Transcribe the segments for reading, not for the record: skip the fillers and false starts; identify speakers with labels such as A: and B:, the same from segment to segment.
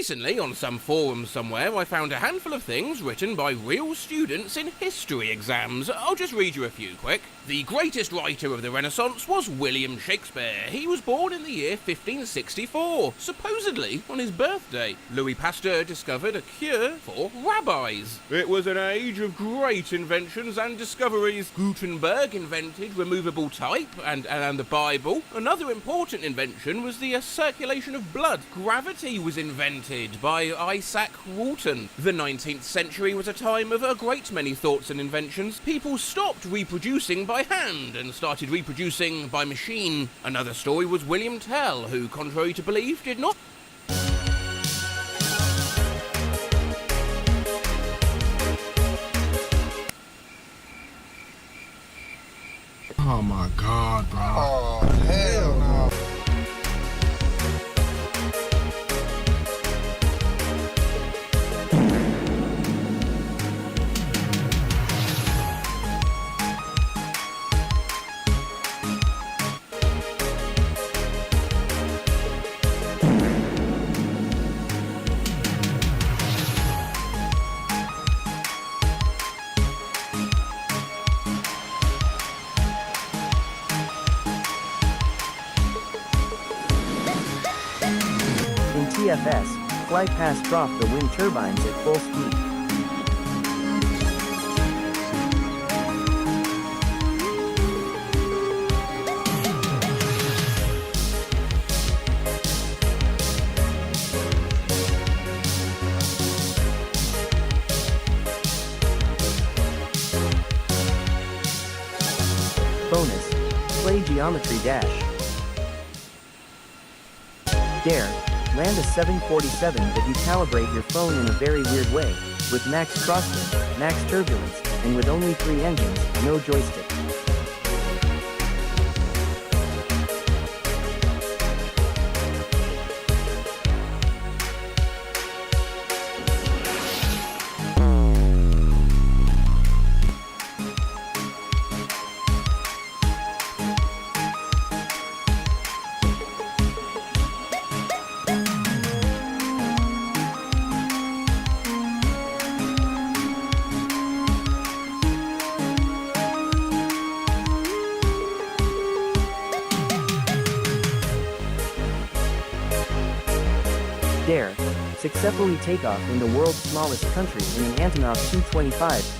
A: Recently, on some forum somewhere, I found a handful of things written by real students in history exams. I'll just read you a few quick. The greatest writer of the Renaissance was William Shakespeare. He was born in the year 1564, supposedly on his birthday. Louis Pasteur discovered a cure for rabbis. It was an age of great inventions and discoveries. Gutenberg invented removable type and the Bible. Another important invention was the circulation of blood. Gravity was invented by Isaac Newton. The 19th century was a time of a great many thoughts and inventions. People stopped reproducing by hand and started reproducing by machine. Another story was William Tell, who, contrary to belief, did not
B: Oh my God, bro.
C: Oh, hell no.
D: TFS, fly past drop the wind turbines at full speed. Bonus, play Geometry Dash. Dare, land a 747 but you calibrate your phone in a very weird way, with max crosswind, max turbulence, and with only 3 engines, no joystick. Dare, successfully take off in the world's smallest country in an Antonov Tu-25.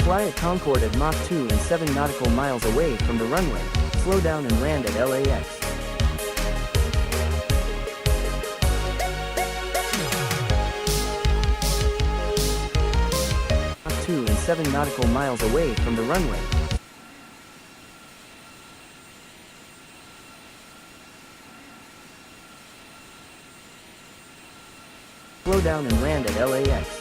D: Fly a Concorde at Mach 2 and 7 nautical miles away from the runway. Slow down and land at LAX. Mach 2 and 7 nautical miles away from the runway. Slow down and land at LAX.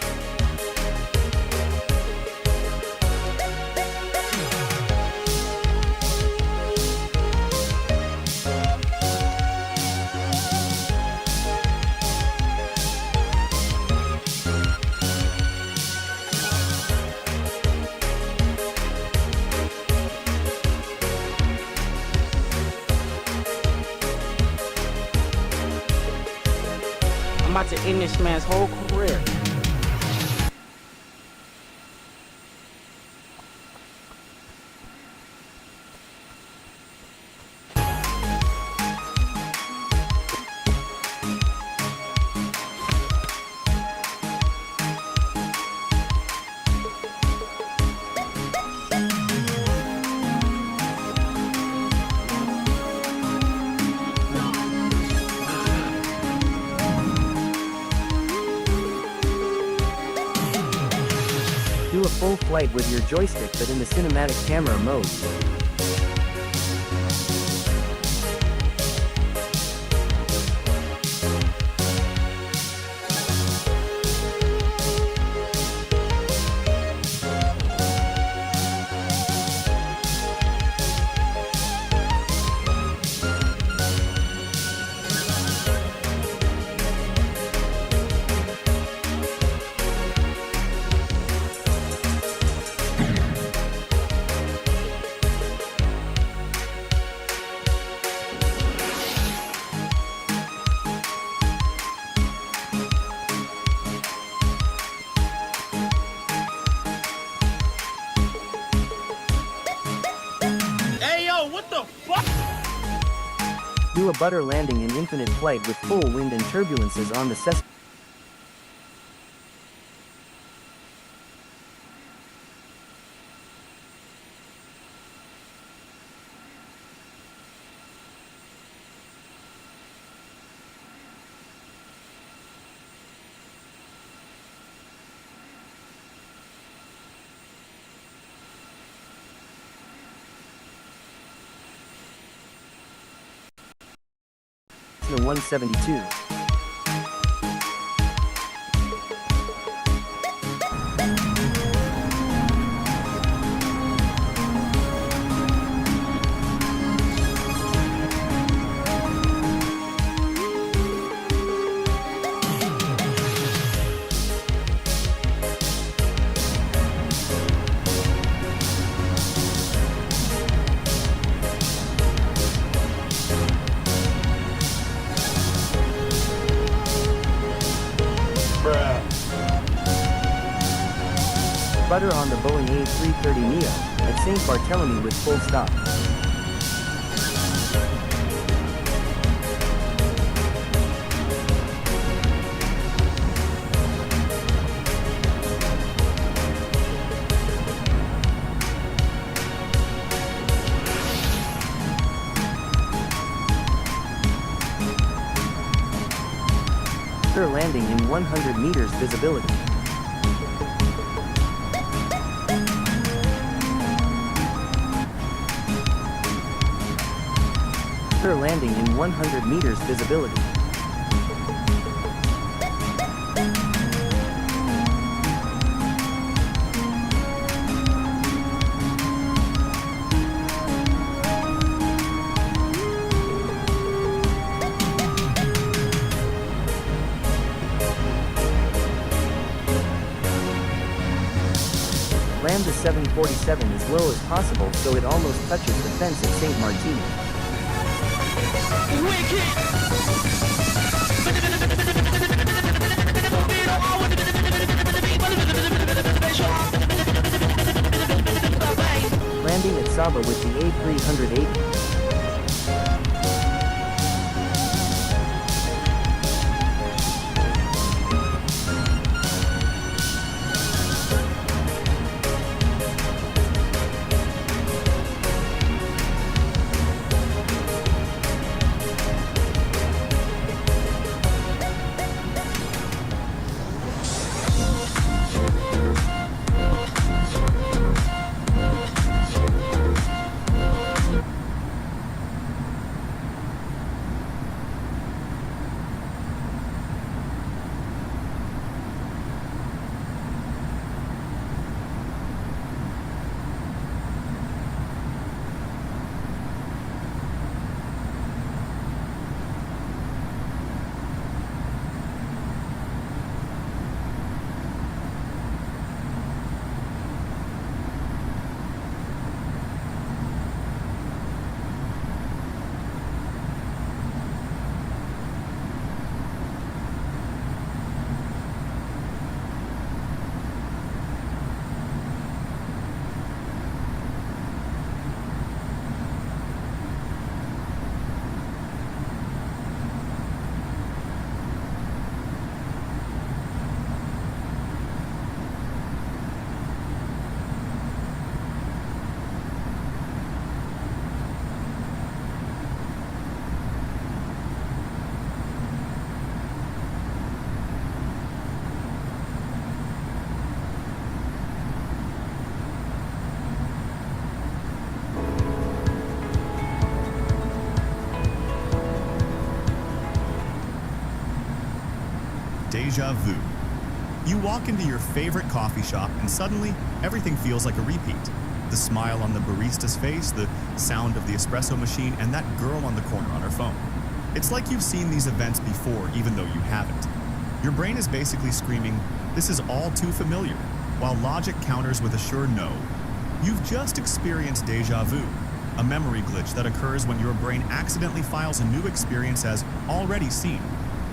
E: I'm about to end this man's whole career.
D: Do a full flight with your joystick but in the cinematic camera mode. a butter landing in infinite flight with full wind and turbulences on the Cessna. Cessna 172. Butter on the Boeing A330neo at St. Barthélemy with full stop. Butter landing in 100 meters visibility. Landing in 100 meters visibility. Land the 747 as low as possible so it almost touches the fence at St. Martin. Landing at Saba with the A380.
F: Deja vu. You walk into your favorite coffee shop and suddenly everything feels like a repeat. The smile on the barista's face, the sound of the espresso machine, and that girl on the corner on her phone. It's like you've seen these events before even though you haven't. Your brain is basically screaming, "This is all too familiar," while logic counters with a sure no. You've just experienced deja vu, a memory glitch that occurs when your brain accidentally files a new experience as already seen.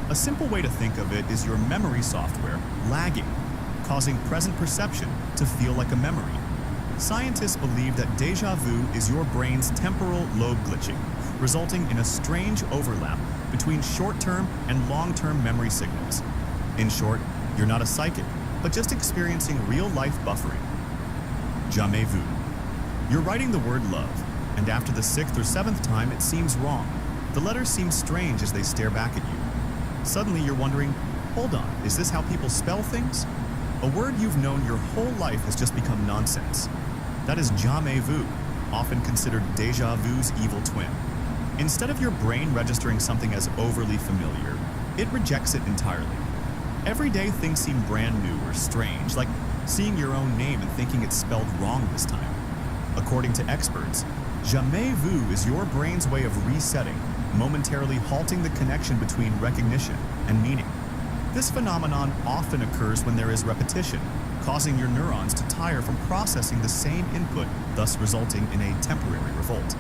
F: A simple way to think of it is your memory software lagging, causing present perception to feel like a memory. Scientists believe that deja vu is your brain's temporal lobe glitching, resulting in a strange overlap between short-term and long-term memory signals. In short, you're not a psychic, but just experiencing real-life buffering. Jamais vu. You're writing the word love, and after the 6th or 7th time, it seems wrong. The letters seem strange as they stare back at you. Suddenly, you're wondering, hold on, is this how people spell things? A word you've known your whole life has just become nonsense. That is jamais vu, often considered déjà vu's evil twin. Instead of your brain registering something as overly familiar, it rejects it entirely. Everyday things seem brand new or strange, like seeing your own name and thinking it's spelled wrong this time. According to experts, jamais vu is your brain's way of resetting, momentarily halting the connection between recognition and meaning. This phenomenon often occurs when there is repetition, causing your neurons to tire from processing the same input, thus resulting in a temporary revolt.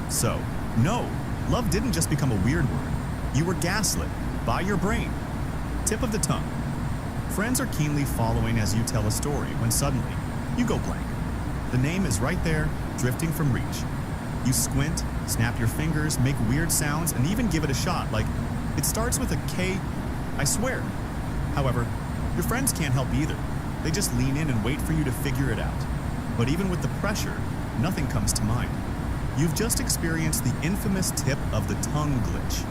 F: So, no, love didn't just become a weird word. You were gaslit by your brain. Tip of the tongue. Friends are keenly following as you tell a story when suddenly you go blank. The name is right there, drifting from reach. You squint, snap your fingers, make weird sounds, and even give it a shot, like, it starts with a K, I swear. However, your friends can't help either. They just lean in and wait for you to figure it out. But even with the pressure, nothing comes to mind. You've just experienced the infamous tip of the tongue glitch.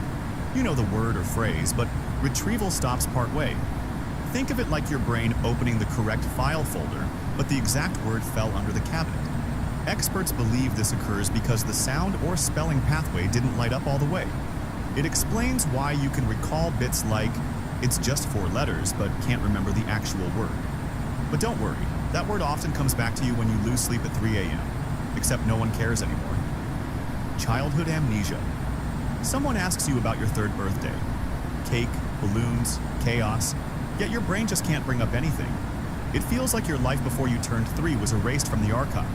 F: You know the word or phrase, but retrieval stops partway. Think of it like your brain opening the correct file folder, but the exact word fell under the cabinet. Experts believe this occurs because the sound or spelling pathway didn't light up all the way. It explains why you can recall bits like, it's just 4 letters, but can't remember the actual word. But don't worry, that word often comes back to you when you lose sleep at 3 a.m., except no one cares anymore. Childhood amnesia. Someone asks you about your 3rd birthday. Cake, balloons, chaos, yet your brain just can't bring up anything. It feels like your life before you turned 3 was erased from the archive.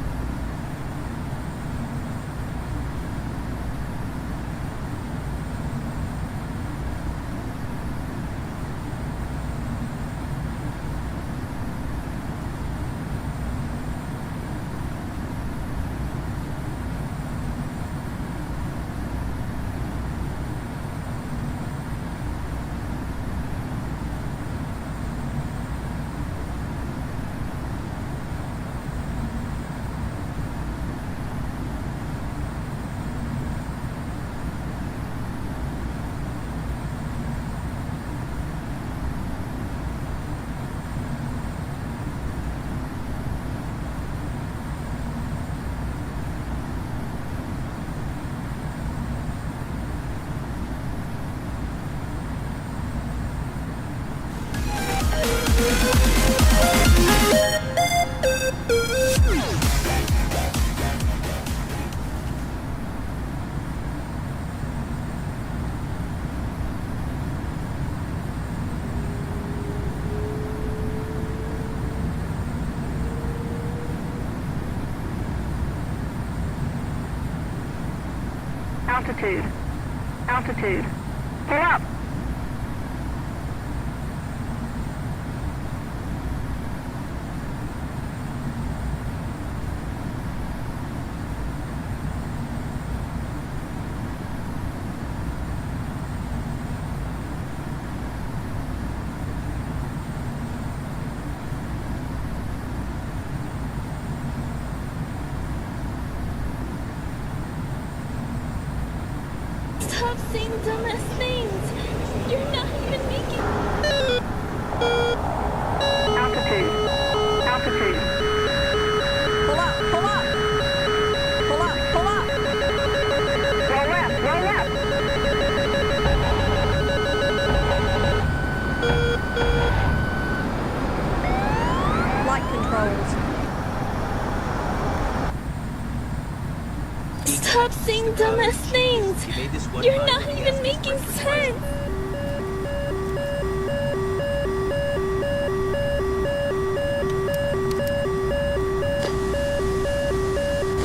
G: Altitude. Altitude. Pull up.
H: Stop saying dumbass things. You're not even making.
G: Altitude. Altitude. Pull up. Pull up. Pull up. Pull up. Roll left. Roll left. Flight controls.
H: Stop saying dumbass things. You're not even making sense.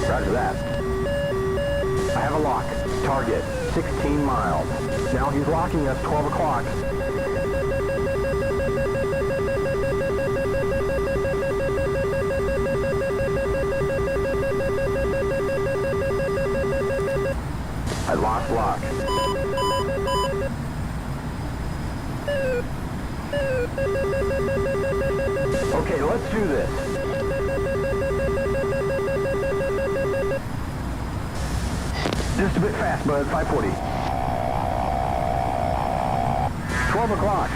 I: Roger that. I have a lock. Target, 16 miles. Now he's locking us 12 o'clock. I lost lock. Okay, let's do this. Just a bit fast, bud. 540. 12 o'clock.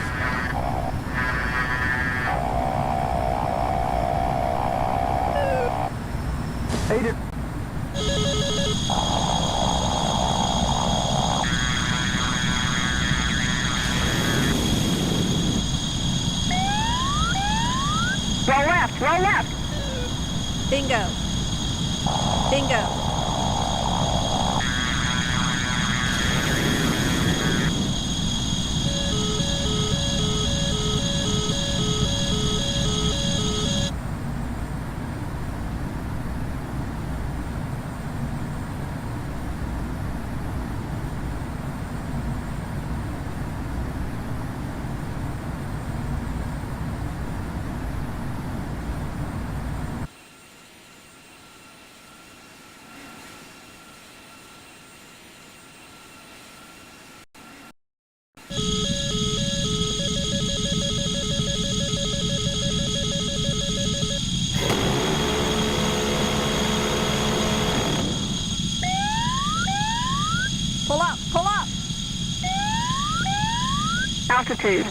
I: Eight.
G: Roll left, roll left.
J: Bingo. Bingo. Pull up, pull up.
G: Altitude.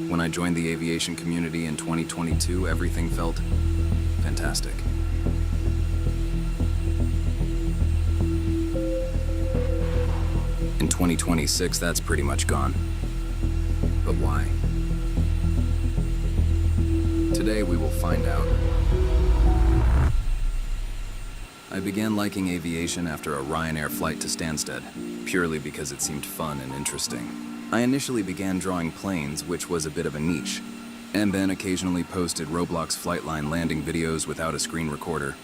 K: When I joined the aviation community in 2022, everything felt fantastic. In 2026, that's pretty much gone. But why? Today, we will find out. I began liking aviation after a Ryanair flight to Stansted, purely because it seemed fun and interesting. I initially began drawing planes, which was a bit of a niche, and then occasionally posted Roblox Flightline landing videos without a screen recorder.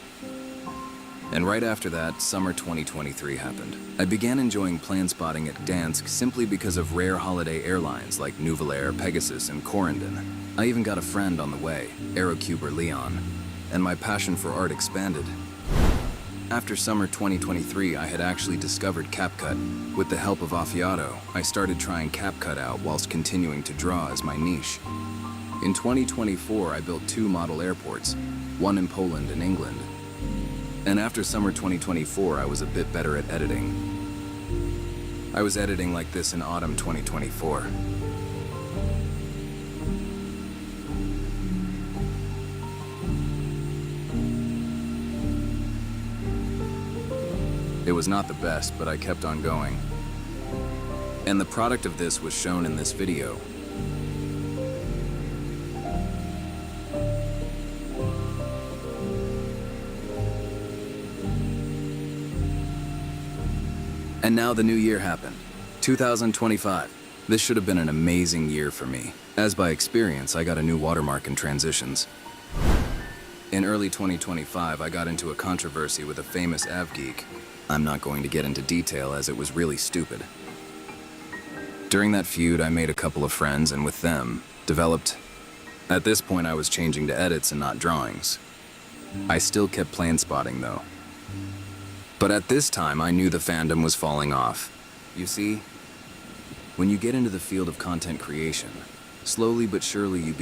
K: And right after that, summer 2023 happened. I began enjoying plane spotting at Dansk simply because of rare holiday airlines like Nouvelle Air, Pegasus, and Corendon. I even got a friend on the way, Aerocuber Leon, and my passion for art expanded. After summer 2023, I had actually discovered CapCut. With the help of Affiato, I started trying CapCut out whilst continuing to draw as my niche. In 2024, I built 2 model airports, one in Poland and England. And after summer 2024, I was a bit better at editing. I was editing like this in autumn 2024. It was not the best, but I kept on going. And the product of this was shown in this video. And now the new year happened, 2025. This should have been an amazing year for me. As by experience, I got a new watermark in transitions. In early 2025, I got into a controversy with a famous av geek. I'm not going to get into detail as it was really stupid. During that feud, I made a couple of friends and with them, developed. At this point, I was changing to edits and not drawings. I still kept plane spotting though. But at this time, I knew the fandom was falling off. You see, when you get into the field of content creation, slowly but surely you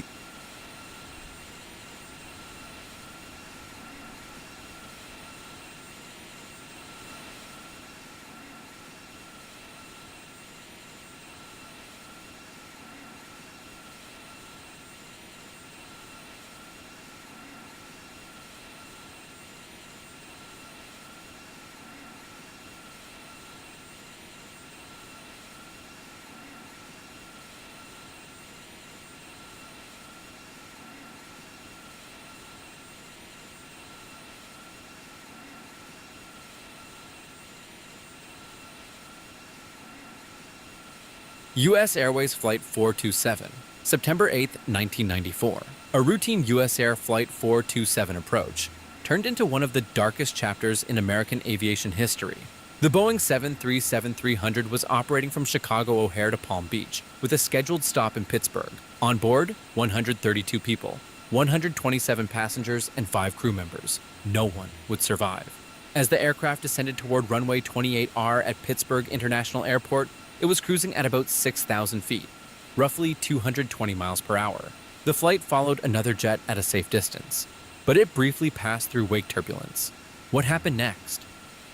L: U.S. Airways Flight 427, September 8, 1994. A routine U.S. Air Flight 427 approach. turned into one of the darkest chapters in American aviation history. The Boeing 737-300 was operating from Chicago O'Hare to Palm Beach, with a scheduled stop in Pittsburgh. On board, 132 people, 127 passengers, and 5 crew members. No one would survive. As the aircraft descended toward runway 28R at Pittsburgh International Airport, it was cruising at about 6,000 feet, roughly 220 miles per hour. The flight followed another jet at a safe distance, but it briefly passed through wake turbulence. What happened next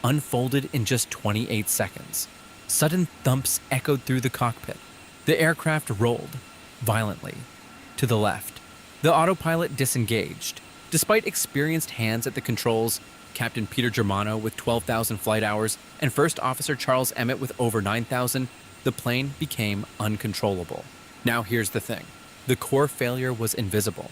L: unfolded in just 28 seconds. Sudden thumps echoed through the cockpit. The aircraft rolled, violently, to the left. The autopilot disengaged. Despite experienced hands at the controls, Captain Peter Germano with 12,000 flight hours and First Officer Charles Emmett with over 9,000, the plane became uncontrollable. Now here's the thing. The core failure was invisible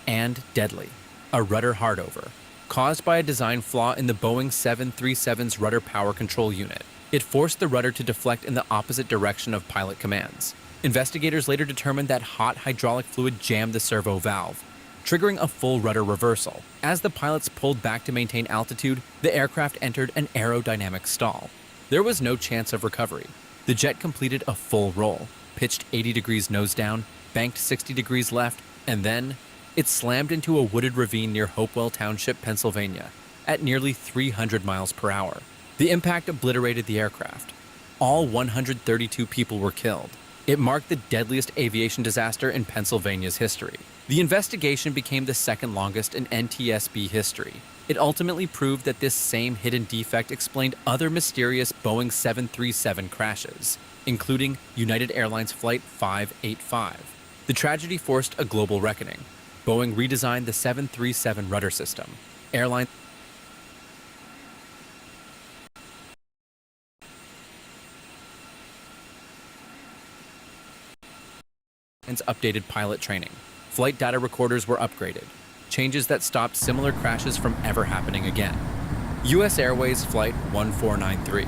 L: and deadly. A rudder hardover, caused by a design flaw in the Boeing 737's rudder power control unit. It forced the rudder to deflect in the opposite direction of pilot commands. Investigators later determined that hot hydraulic fluid jammed the servo valve, triggering a full rudder reversal. As the pilots pulled back to maintain altitude, the aircraft entered an aerodynamic stall. There was no chance of recovery. The jet completed a full roll, pitched 80 degrees nose down, banked 60 degrees left, and then it slammed into a wooded ravine near Hopewell Township, Pennsylvania, at nearly 300 miles per hour. The impact obliterated the aircraft. All 132 people were killed. It marked the deadliest aviation disaster in Pennsylvania's history. The investigation became the second longest in NTSB history. It ultimately proved that this same hidden defect explained other mysterious Boeing 737 crashes, including United Airlines Flight 585. The tragedy forced a global reckoning. Boeing redesigned the 737 rudder system. Airlines updated pilot training. Flight data recorders were upgraded, changes that stopped similar crashes from ever happening again. U.S. Airways Flight 1493,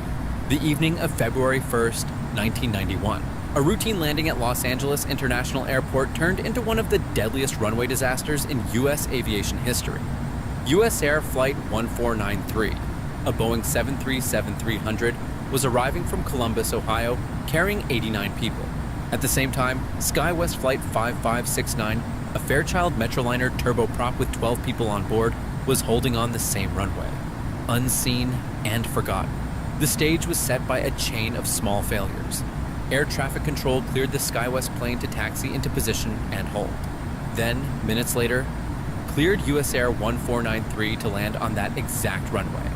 L: the evening of February 1st, 1991. A routine landing at Los Angeles International Airport turned into one of the deadliest runway disasters in U.S. aviation history. U.S. Air Flight 1493, a Boeing 737-300, was arriving from Columbus, Ohio, carrying 89 people. At the same time, SkyWest Flight 5569, a Fairchild Metroliner turboprop with 12 people on board, was holding on the same runway, unseen and forgotten. The stage was set by a chain of small failures. Air traffic control cleared the SkyWest plane to taxi into position and hold. Then, minutes later, cleared US Air 1493 to land on that exact runway.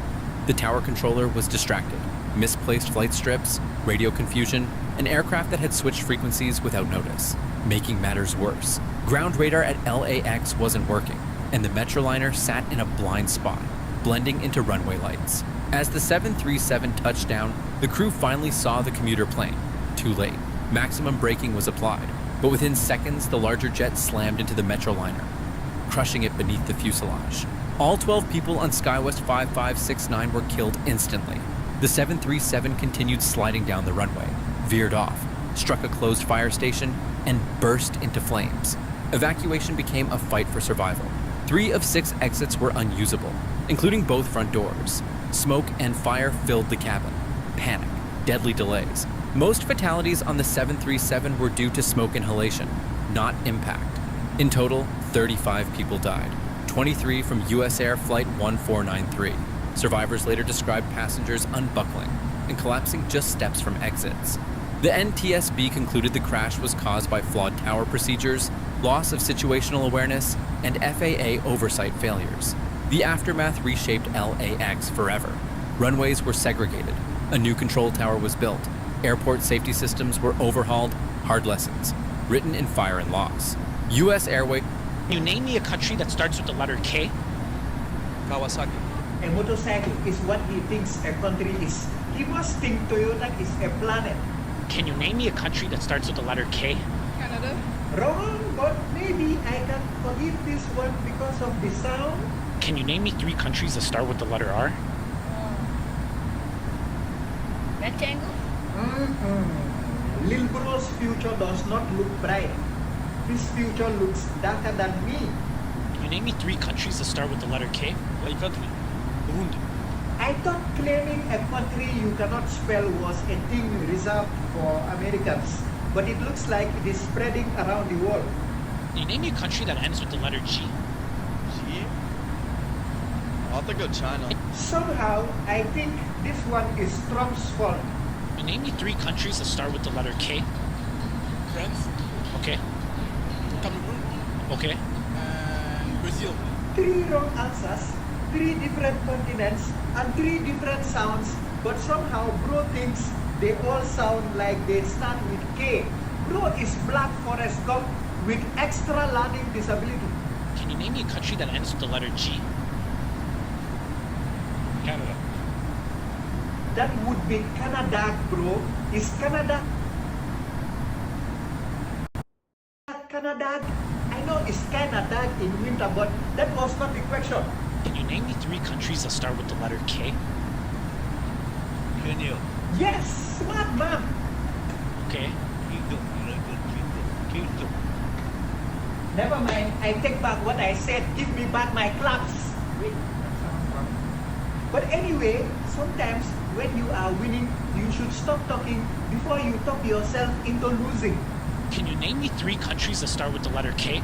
L: The tower controller was distracted. Misplaced flight strips, radio confusion, an aircraft that had switched frequencies without notice. Making matters worse, ground radar at LAX wasn't working, and the Metroliner sat in a blind spot, blending into runway lights. As the 737 touched down, the crew finally saw the commuter plane. Too late. Maximum braking was applied, but within seconds the larger jet slammed into the Metroliner, crushing it beneath the fuselage. All 12 people on SkyWest 5569 were killed instantly. The 737 continued sliding down the runway, veered off, struck a closed fire station, and burst into flames. Evacuation became a fight for survival. 3 of 6 exits were unusable, including both front doors. Smoke and fire filled the cabin. Panic, deadly delays. Most fatalities on the 737 were due to smoke inhalation, not impact. In total, 35 people died, 23 from US Air Flight 1493. Survivors later described passengers unbuckling and collapsing just steps from exits. The NTSB concluded the crash was caused by flawed tower procedures, loss of situational awareness, and FAA oversight failures. The aftermath reshaped LAX forever. Runways were segregated. A new control tower was built. Airport safety systems were overhauled. Hard lessons, written in Fire and Loss. U.S. Airways.
M: Can you name me a country that starts with the letter K?
N: Kawasaki. A motorcycle is what he thinks a country is. He must think Toyota is a planet.
M: Can you name me a country that starts with the letter K?
N: Canada. Wrong, but maybe I can forgive this one because of the sound.
M: Can you name me 3 countries that start with the letter R?
H: Rectangle?
N: Lil Bro's future does not look bright. His future looks darker than me.
M: You name me 3 countries that start with the letter K?
N: What country? Burundi. I thought claiming a country you cannot spell was a thing reserved for Americans, but it looks like it is spreading around the world.
M: Can you name me a country that ends with the letter G?
N: G? I'll think of China. Somehow, I think this one is Trump's fault.
M: Can you name me 3 countries that start with the letter K?
N: France?
M: Okay.
N: Cameroon?
M: Okay.
N: And Brazil. 3 wrong answers, 3 different continents, and 3 different sounds, but somehow bro thinks they all sound like they start with K. Bro is Black Forest Gump with extra learning disability.
M: Can you name me a country that ends with the letter G?
N: Canada. That would be Canada, bro. Is Canada? Canada? I know it's Canada in winter, but that was not the question.
M: Can you name me 3 countries that start with the letter K?
N: Kenya. Yes, smart man.
M: Okay.
N: Never mind, I take back what I said. Give me back my claps. Wait, that sounds wrong. But anyway, sometimes when you are winning, you should stop talking before you talk yourself into losing.
M: Can you name me 3 countries that start with the letter K?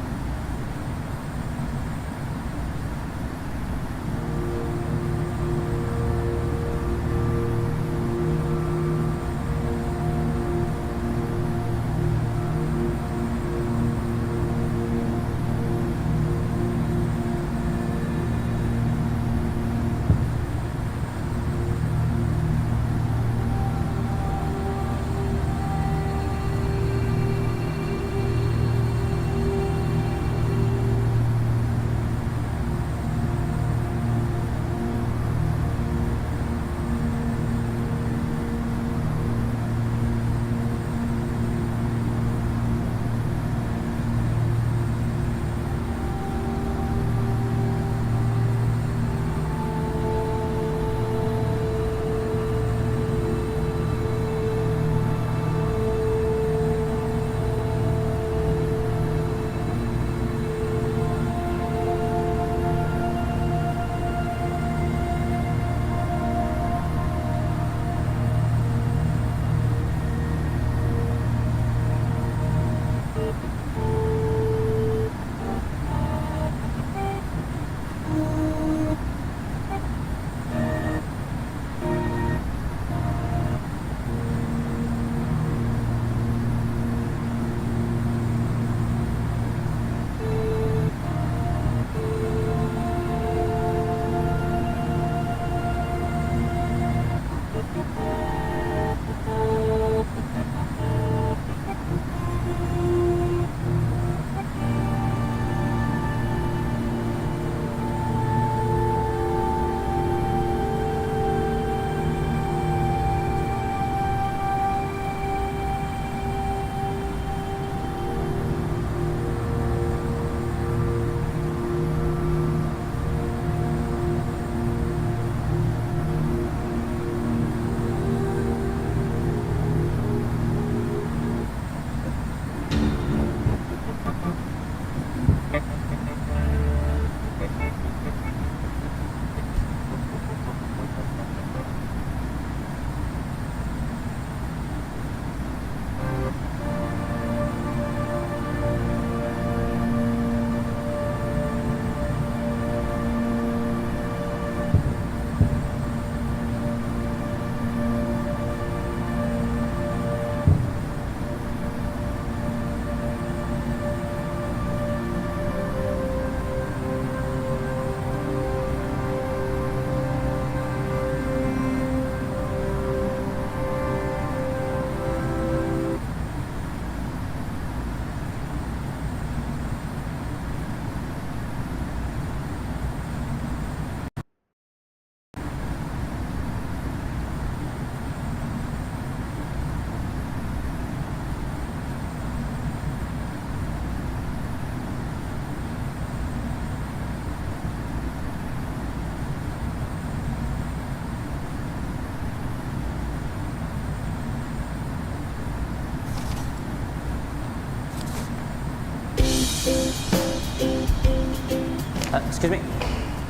O: Excuse me.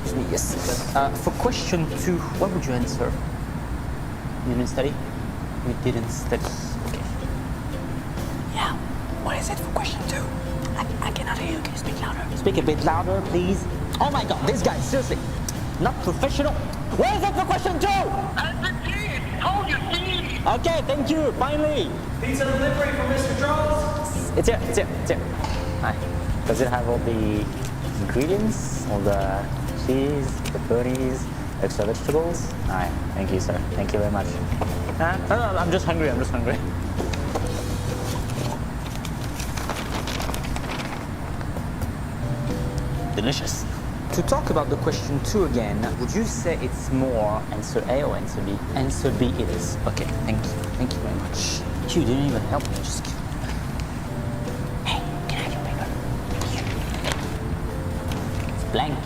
O: Excuse me, yes. For question 2, what would you answer? You didn't study? You didn't study. Okay. Yeah. What is it for question 2? I cannot hear you. Can you speak louder? Speak a bit louder, please. Oh my god, this guy, seriously. Not professional. What is it for question 2? Told you, please. Okay, thank you. Finally.
P: Pizza delivery for Mr. Charles.
O: It's here, it's here, it's here. Hi. Does it have all the ingredients? All the cheese, the pepperonis, extra vegetables? Alright, thank you, sir. Thank you very much. No, I'm just hungry, I'm just hungry. Delicious. To talk about the question 2 again, would you say it's more answer A or answer B? Answer B it is. Okay, thank you. Thank you very much. You didn't even help me, just... Hey, can I have your paper? It's blank.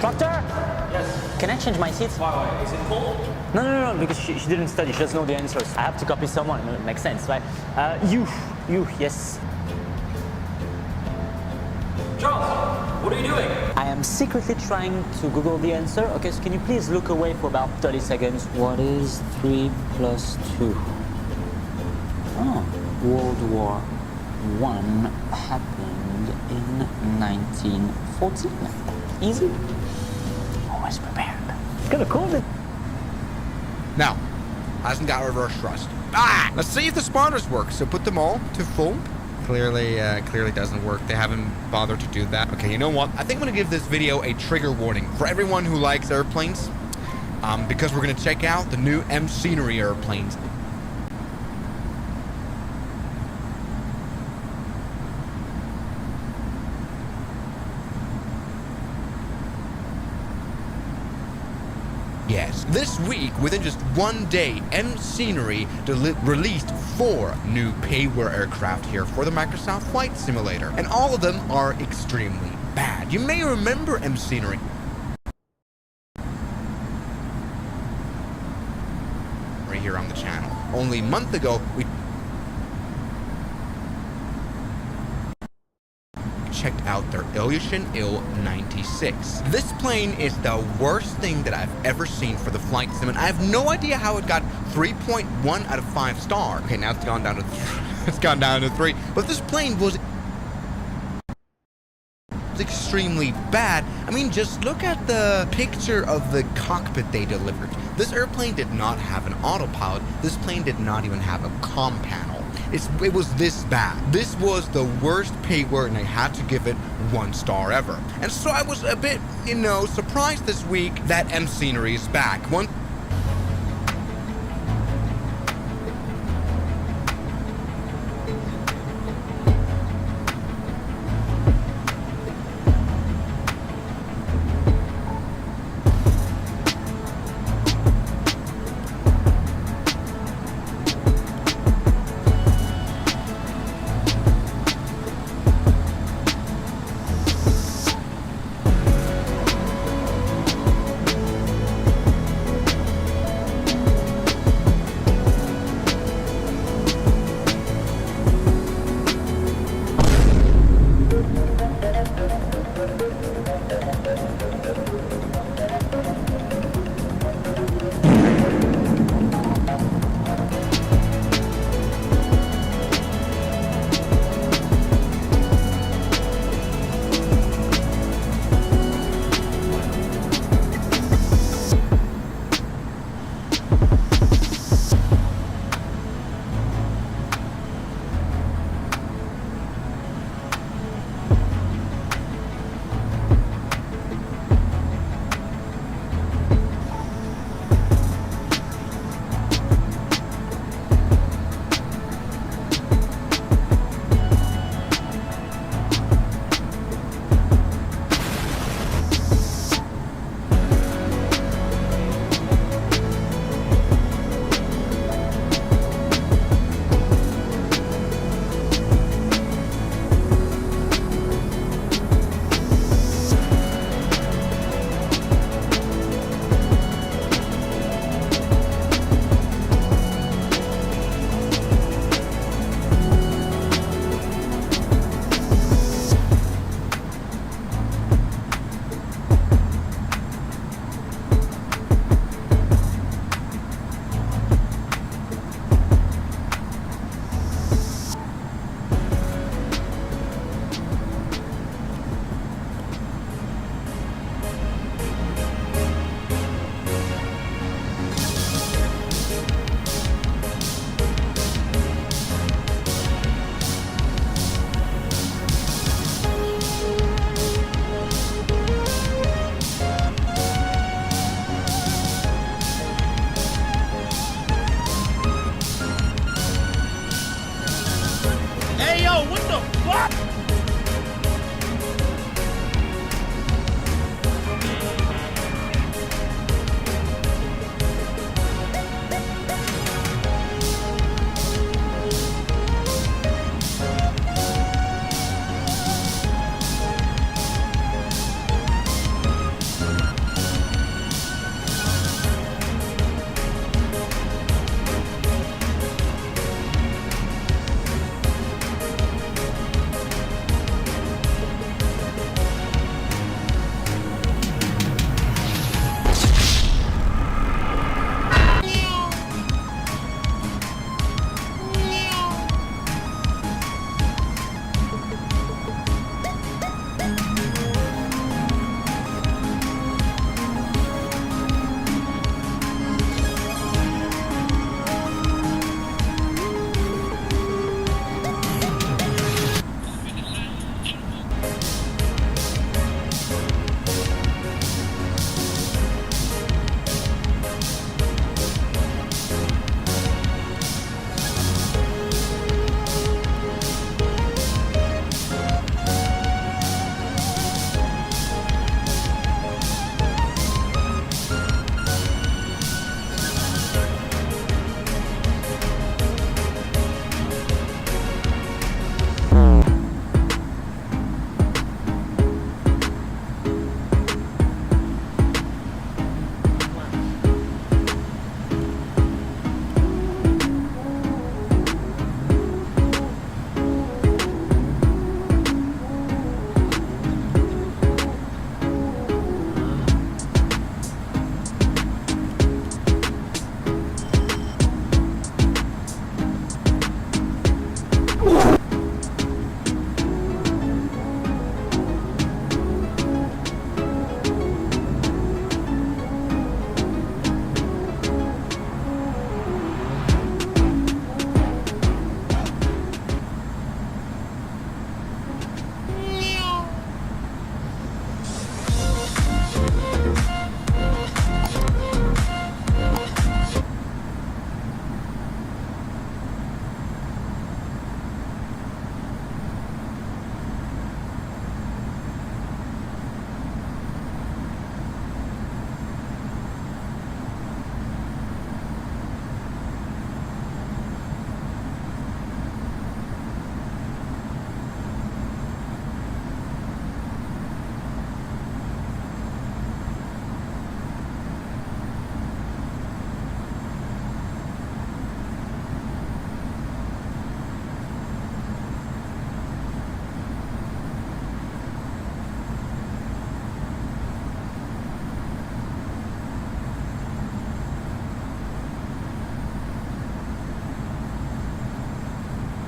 O: Doctor? Yes. Can I change my seats?
P: Why? Is it cold?
O: No, because she didn't study. She doesn't know the answers. I have to copy someone. It makes sense, right? You, yes.
P: Charles, what are you doing?
O: I am secretly trying to Google the answer. Okay, so can you please look away for about 30 seconds? What is 3 plus 2? Oh, World War I happened in 1914. Easy. Always prepared. Could have called it.
Q: Now, hasn't got reverse thrust. Let's see if the spawners work. So put them all to full. Clearly doesn't work. They haven't bothered to do that. Okay, you know what? I think I'm gonna give this video a trigger warning for everyone who likes airplanes, because we're gonna check out the new M-Scenery airplanes. Yes, this week, within just one day, M-Scenery released 4 new payware aircraft here for the Microsoft Flight Simulator, and all of them are extremely bad. You may remember M-Scenery. Right here on the channel. Only a month ago, we checked out their Ilyushin Il-96. This plane is the worst thing that I've ever seen for the flight sim, and I have no idea how it got 3.1 out of 5 star. Okay, now it's gone down to it's gone down to 3. But this plane was extremely bad. I mean, just look at the picture of the cockpit they delivered. This airplane did not have an autopilot. This plane did not even have a comm panel. It was this bad. This was the worst payware, and I had to give it 1 star ever. And so I was a bit, surprised this week that M-Scenery is back.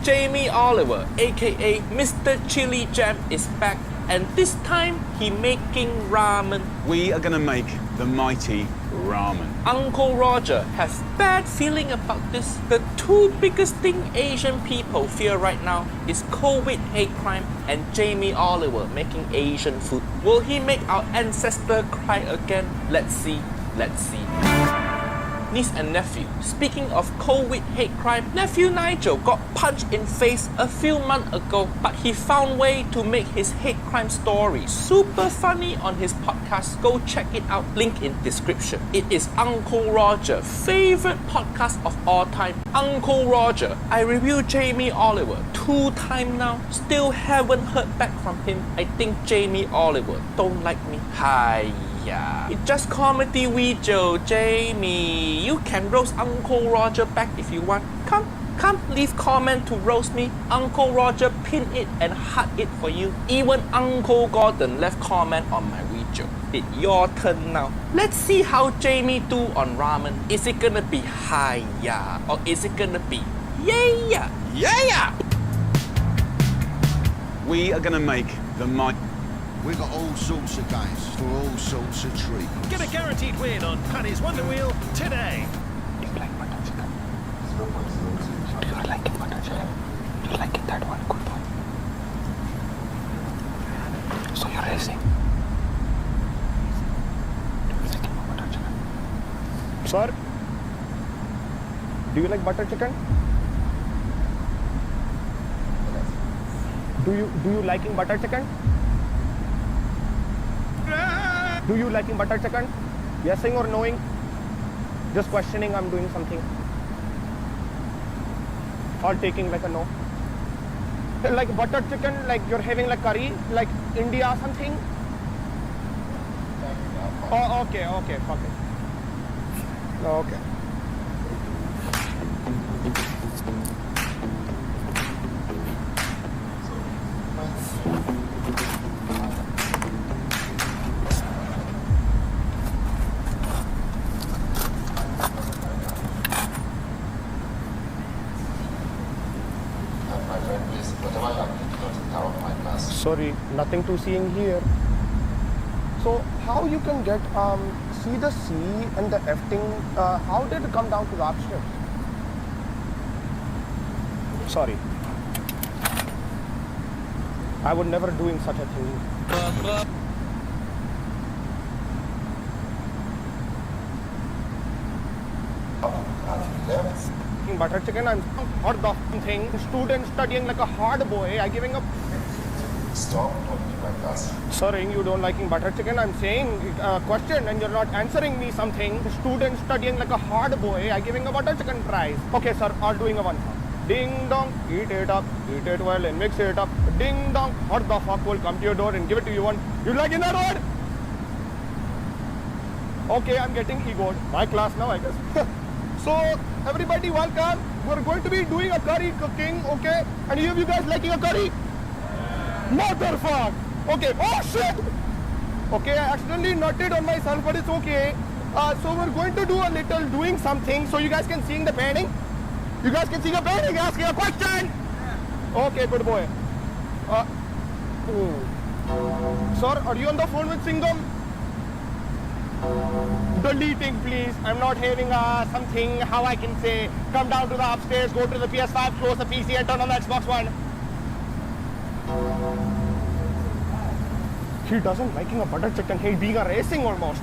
R: Jamie Oliver, aka Mr. Chili Jam, is back, and this time he making ramen.
S: We are gonna make the mighty ramen.
R: Uncle Roger has bad feeling about this. The two biggest thing Asian people fear right now is COVID hate crime and Jamie Oliver making Asian food. Will he make our ancestor cry again? Let's see. Let's see. Niece and nephew. Speaking of COVID hate crime, nephew Nigel got punched in face a few months ago, but he found way to make his hate crime story super funny on his podcast. Go check it out, link in description. It is Uncle Roger, favorite podcast of all time. Uncle Roger, I reviewed Jamie Oliver 2 times now, still haven't heard back from him. I think Jamie Oliver don't like me. Hi. Yeah, it's just comedy video, Jamie. You can roast Uncle Roger back if you want. Come, leave comment to roast me. Uncle Roger pin it and heart it for you. Even Uncle Gordon left comment on my video. It's your turn now. Let's see how Jamie do on ramen. Is it gonna be hi-ya or is it gonna be yeah? Yeah!
S: We are gonna make the mighty.
C: We got all sorts of games for all sorts of treats.
T: Get a guaranteed win on Paddy's Wonder Wheel today.
O: Do you like butter chicken? Do you like butter chicken? Do you like it that one? Good one. So you're racing. Do you like butter chicken?
T: Sir, do you like butter chicken? Do you liking butter chicken? Do you liking butter chicken? Yesing or knowing? Just questioning, I'm doing something. Or taking like a no. Like butter chicken, like you're having like curry, like India something? Oh, okay, fuck it. Okay. Sorry, nothing to seeing here. So how you can get see the C and the F thing? How did it come down to the upstairs? Sorry, I would never doing such a thing. Butter chicken, I'm or the thing. Student studying like a hard boy. I giving up.
C: Stop talking like that.
T: Sorry, you don't liking butter chicken. I'm saying a question and you're not answering me something. Student studying like a hard boy. I giving a butter chicken prize. Okay, sir, all doing a one. Ding dong, eat it up, eat it well and mix it up. Ding dong, what the fuck will come to your door and give it to you one? You liking that word? Okay, I'm getting egoed. My class now, I guess. So, everybody welcome. We're going to be doing a curry cooking, okay? And you guys liking a curry? Motherfuck! Okay, oh shit! Okay, I accidentally nutted on myself, but it's okay. So we're going to do a little doing something so you guys can see the painting. You guys can see the painting, asking a question! Okay, good boy. Sir, are you on the phone with Singham? Deleting, please. I'm not having something, how I can say, come down to the upstairs, go to the PS5, close the PC and turn on the Xbox One. He doesn't liking a butter chicken, he's being a racing almost.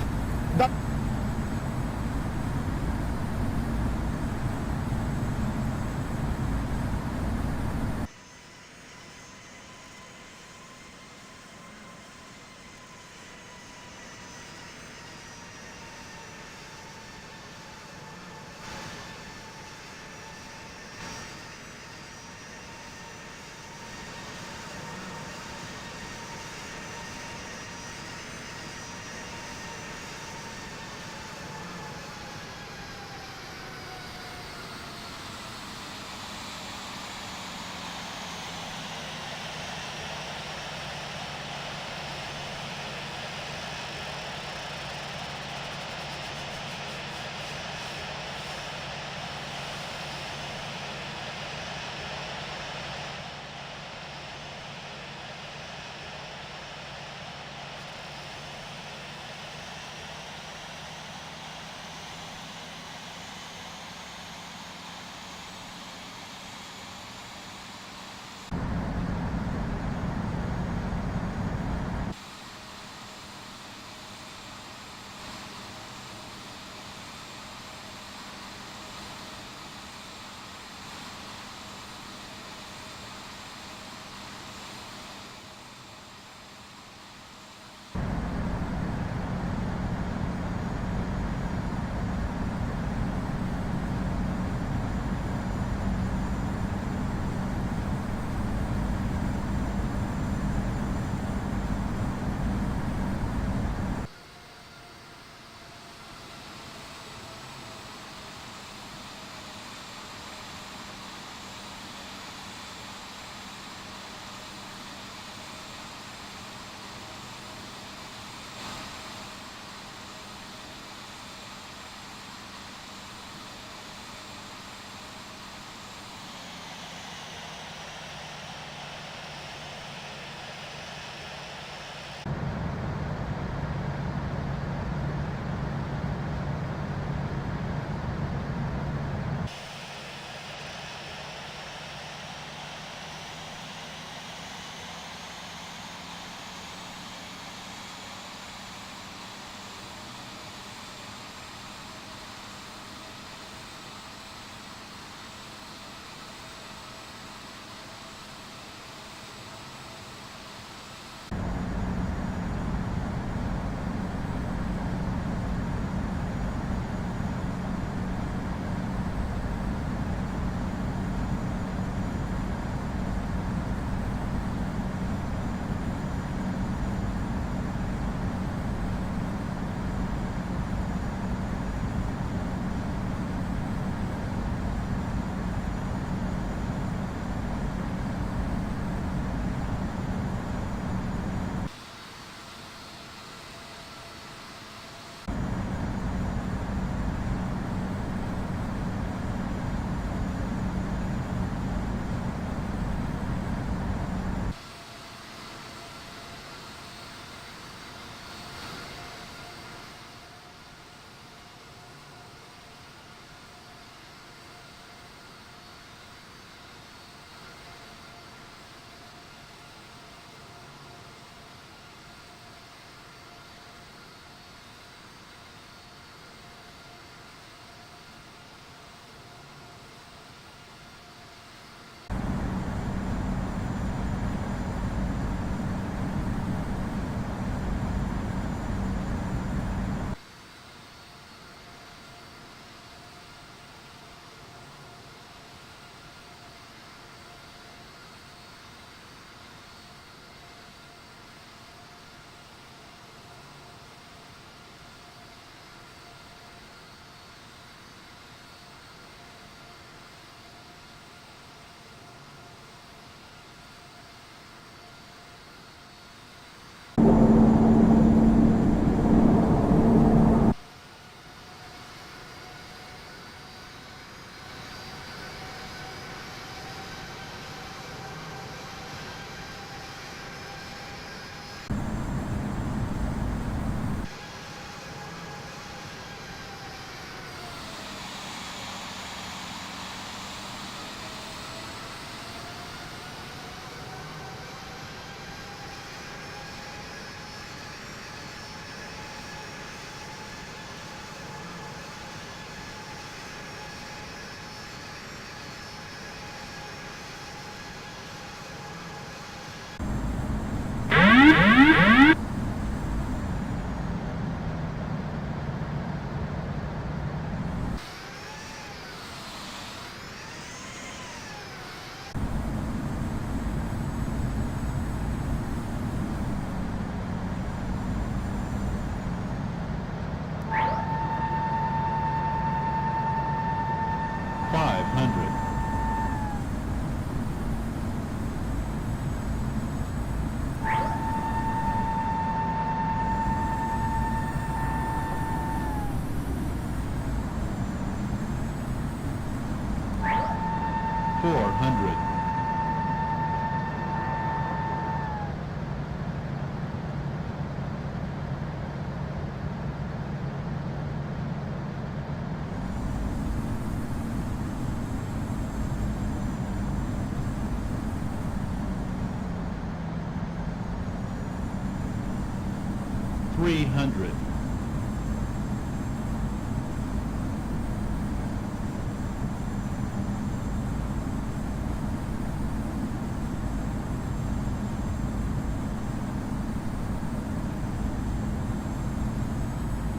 U: 300.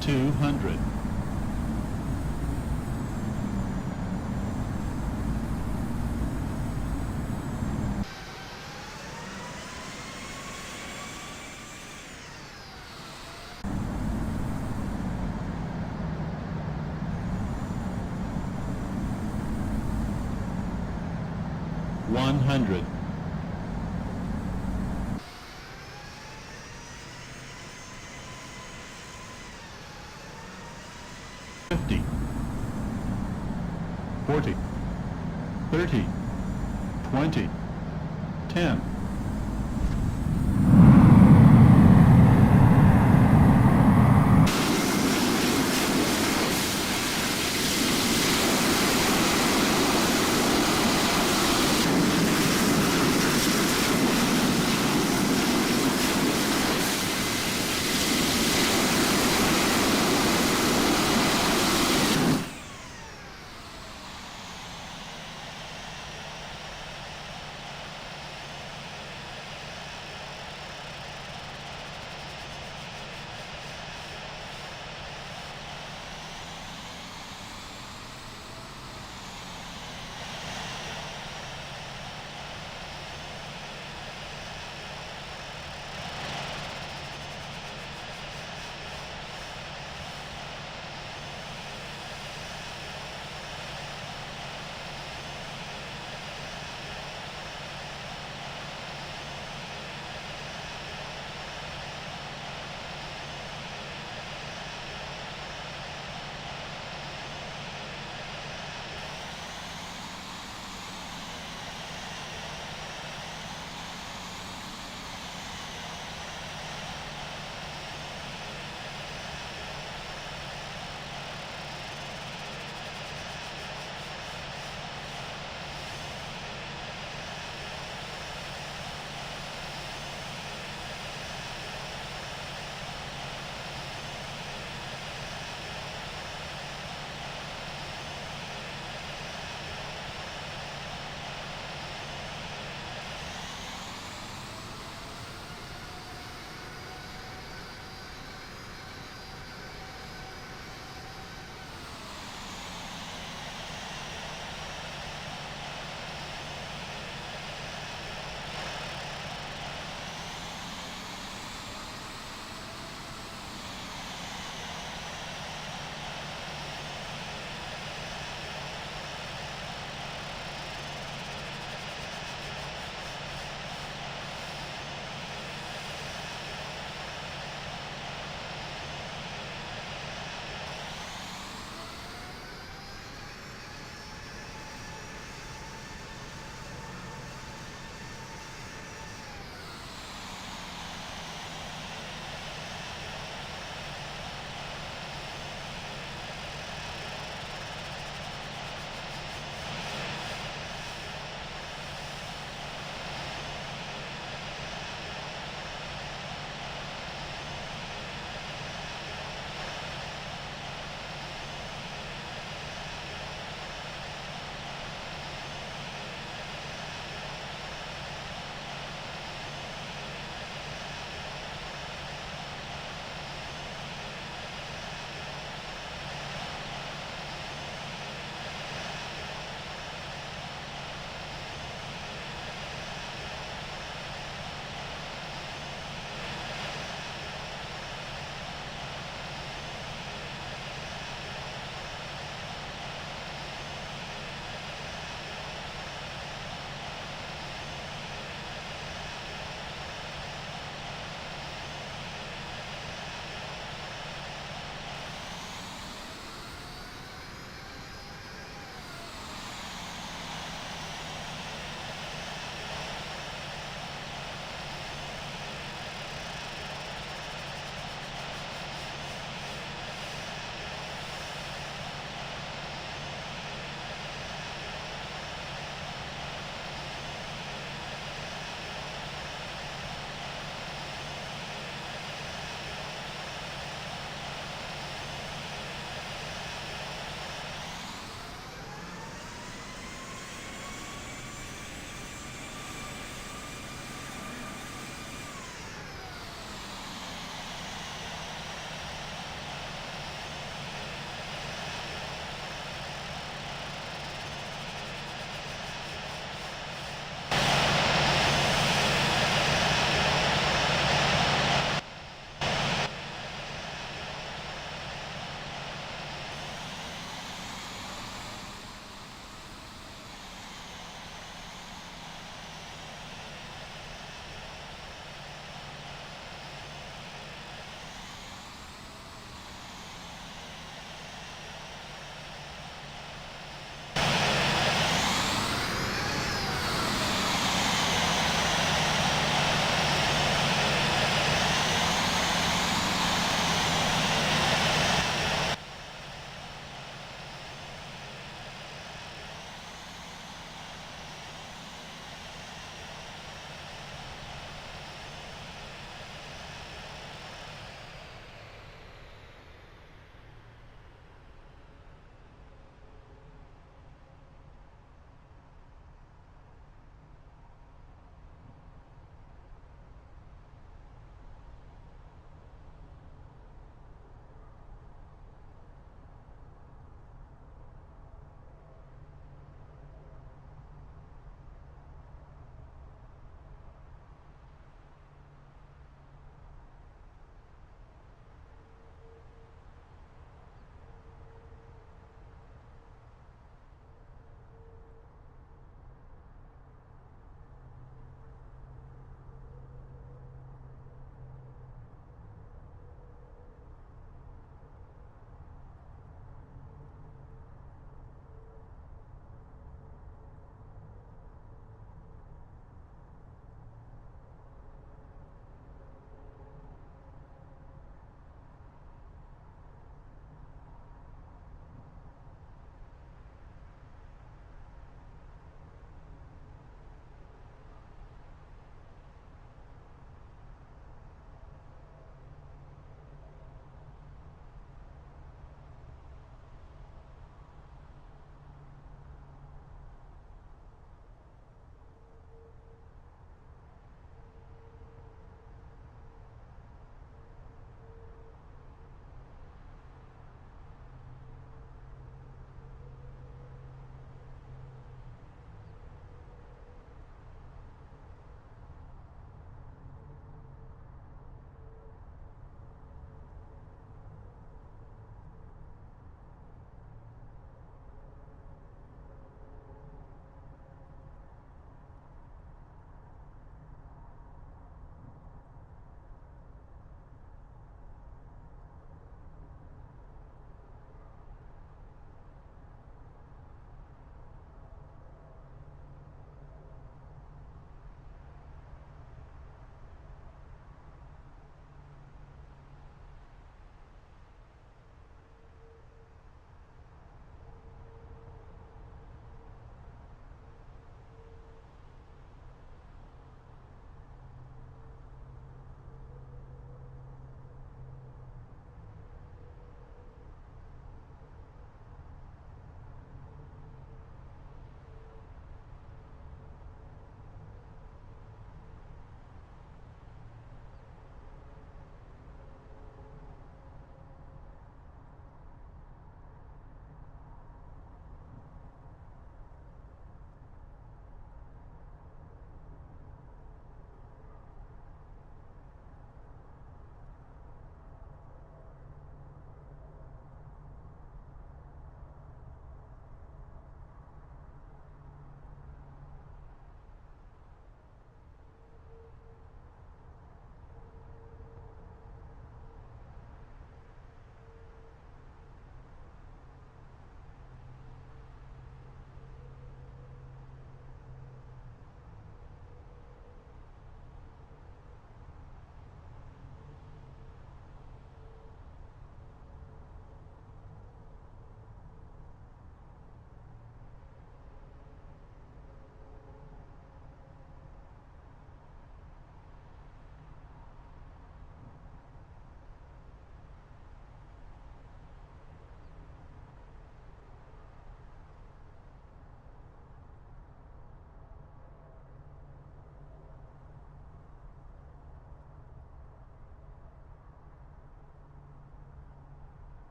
U: 200. 100. 50. 40. 30. 20. 10.